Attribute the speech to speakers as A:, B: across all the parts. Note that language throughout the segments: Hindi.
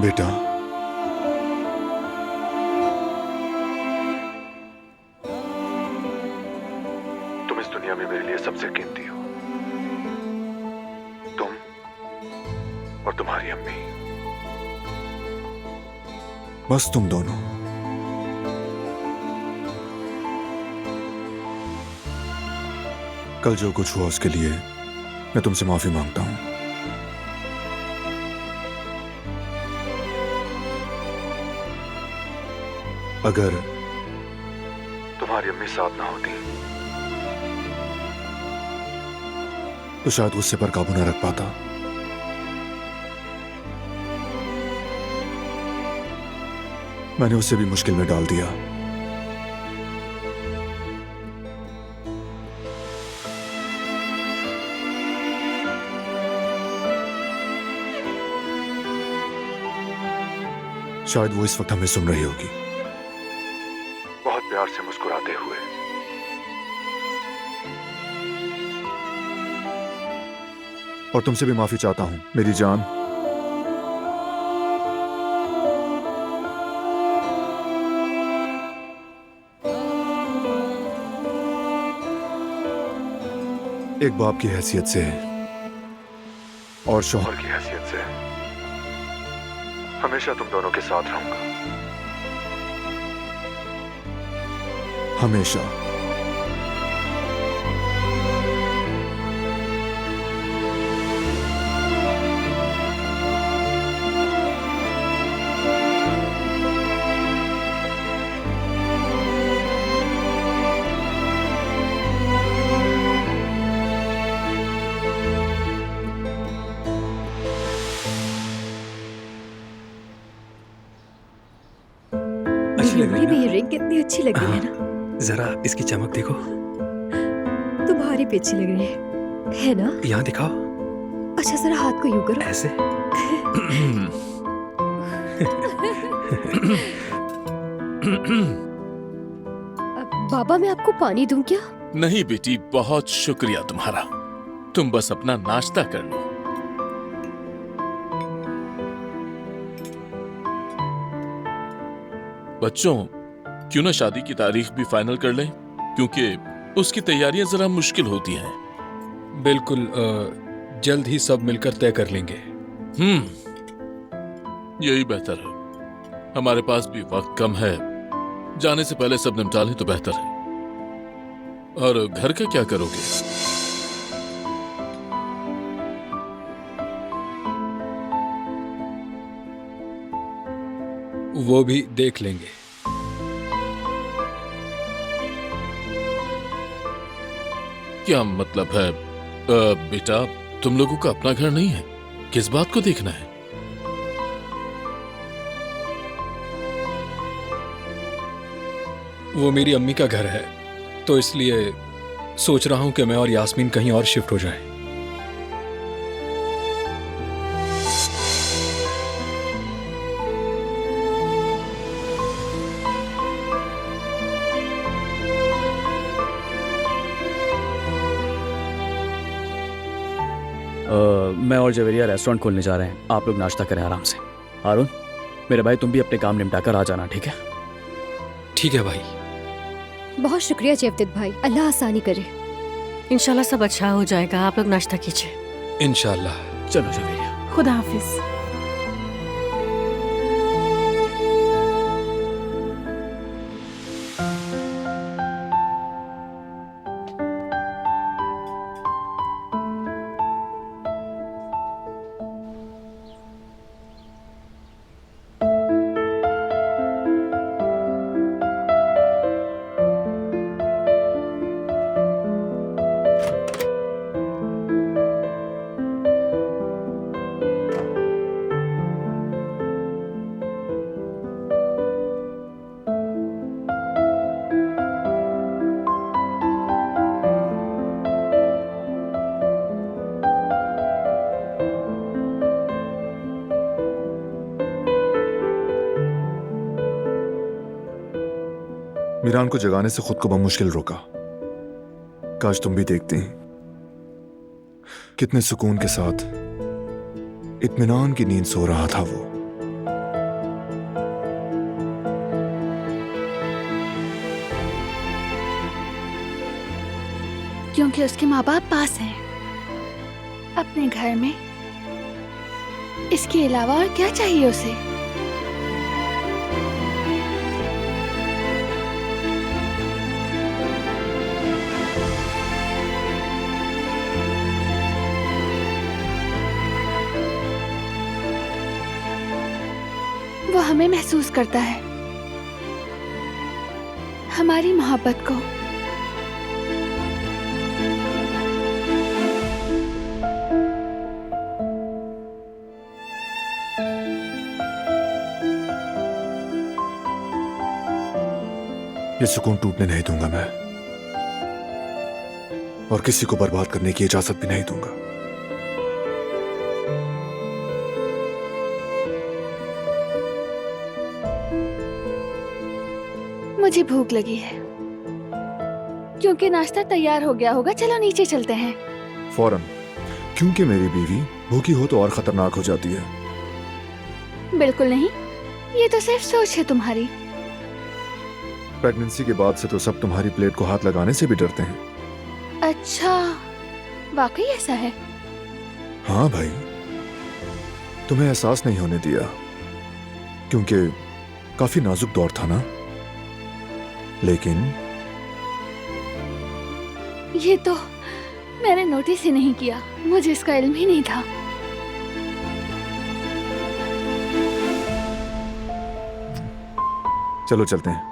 A: बेटा, तुम इस दुनिया में मेरे लिए सबसे कीमती हो। तुम और तुम्हारी अम्मी, बस तुम दोनों। कल जो कुछ हुआ उसके लिए मैं तुमसे माफी मांगता हूं। अगर तुम्हारी अम्मी साथ ना होती तो शायद गुस्से पर काबू ना रख पाता। मैंने उसे भी मुश्किल में डाल दिया। शायद वो इस वक्त हमें सुन रही होगी, बहुत प्यार से मुस्कुराते हुए। और तुमसे भी माफी चाहता हूं मेरी जान। एक बाप की हैसियत से और शौहर की हैसियत से हमेशा तुम दोनों के साथ रहूंगा, हमेशा।
B: ज्वेलरी में ये रिंग कितनी अच्छी लग रही है ना।
C: जरा इसकी चमक देखो।
B: तुम्हारी भी अच्छी लग रही है ना।
C: यहाँ दिखाओ।
B: अच्छा जरा हाथ को यूं करो।
C: ऐसे।
B: बाबा मैं आपको पानी दूं क्या?
D: नहीं बेटी, बहुत शुक्रिया तुम्हारा। तुम बस अपना नाश्ता कर लो। बच्चों, क्यों ना शादी की तारीख भी फाइनल कर लें, क्योंकि उसकी तैयारियां जरा मुश्किल होती हैं।
E: बिल्कुल, जल्द ही सब मिलकर तय कर लेंगे।
D: यही बेहतर है। हमारे पास भी वक्त कम है, जाने से पहले सब निपटा लें तो बेहतर है। और घर का क्या करोगे?
E: वो भी देख लेंगे।
D: क्या मतलब है? बेटा, तुम लोगों का अपना घर नहीं है, किस बात को देखना है?
E: वो मेरी अम्मी का घर है, तो इसलिए सोच रहा हूं कि मैं और यास्मीन कहीं और शिफ्ट हो जाएं।
F: मैं और जवेरिया रेस्टोरेंट खोलने जा रहे हैं। आप लोग नाश्ता करें आराम से। हारून, मेरे भाई तुम भी अपने काम निपटाकर आ जाना, ठीक है?
E: ठीक है भाई।
B: बहुत शुक्रिया जयवदत्त भाई, अल्लाह आसानी करे।
G: इंशाल्लाह सब अच्छा हो जाएगा। आप लोग नाश्ता कीजिए।
E: इंशाल्लाह।
F: चलो जवेरिया।
G: खुदा हाफिज।
A: मीरान को जगाने से खुद को बमुश्किल रोका। काश तुम भी देखती कितने सुकून के साथ इत्मीनान की नींद सो रहा था वो।
H: क्योंकि उसके माँ बाप पास हैं, अपने घर में। इसके अलावा और क्या चाहिए उसे? वो हमें महसूस करता है, हमारी मोहब्बत को।
A: ये सुकून टूटने नहीं दूंगा मैं, और किसी को बर्बाद करने की इजाजत भी नहीं दूंगा।
H: मुझे भूख लगी है, क्योंकि नाश्ता तैयार हो गया होगा। चलो नीचे चलते हैं।
A: फौरन, क्योंकि मेरी बीवी भूखी हो तो और खतरनाक हो जाती है।
H: बिल्कुल नहीं, ये तो सिर्फ सोच है तुम्हारी।
A: प्रेगनेंसी के बाद से तो सब तुम्हारी प्लेट को हाथ लगाने से भी डरते हैं।
H: अच्छा, वाकई ऐसा है?
A: हाँ भाई, तुम्हें एहसास नहीं होने दिया, क्योंकि काफी नाजुक दौर था ना। लेकिन
H: ये तो मैंने नोटिस ही नहीं किया, मुझे इसका इल्म ही नहीं था।
A: चलो चलते हैं।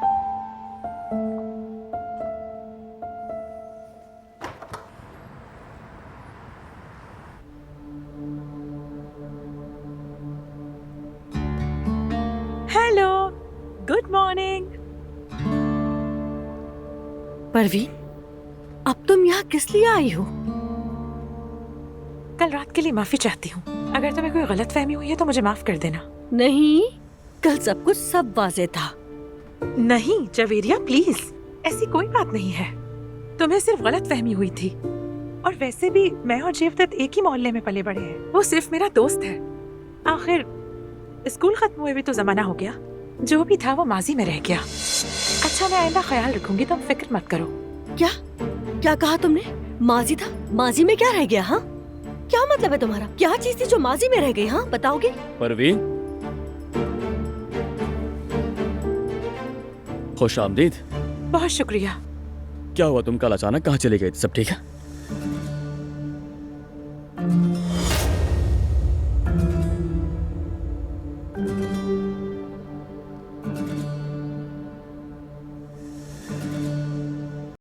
I: Hello, good morning.
G: परवीन, अब तुम यहाँ किस लिए आई हो?
I: कल रात के लिए माफी चाहती हूँ। अगर तुम्हें कोई गलत फहमी हुई है तो मुझे माफ कर देना।
G: नहीं, कल सब कुछ सब वाज़ेह था।
I: नहीं जवेरिया, प्लीज, ऐसी कोई बात नहीं है। तुम्हें सिर्फ गलत फहमी हुई थी। और वैसे भी मैं और जेवदत्त एक ही मोहल्ले में पले बड़े हैं। वो सिर्फ मेरा दोस्त है। आखिर स्कूल खत्म हुए भी तो जमाना हो गया। जो भी था वो माजी में रह गया। अच्छा, मैं आइंदा ख्याल रखूंगी, तुम फिक्र मत करो।
G: क्या क्या कहा तुमने? माजी था? माजी में क्या रह गया? हाँ, क्या मतलब है तुम्हारा? क्या चीज थी जो माजी में रह गई? हाँ, बताओगे?
F: परवीन, खुश आमदीद।
I: बहुत शुक्रिया।
F: क्या हुआ, तुम कल अचानक कहाँ चले गए थे? सब ठीक है?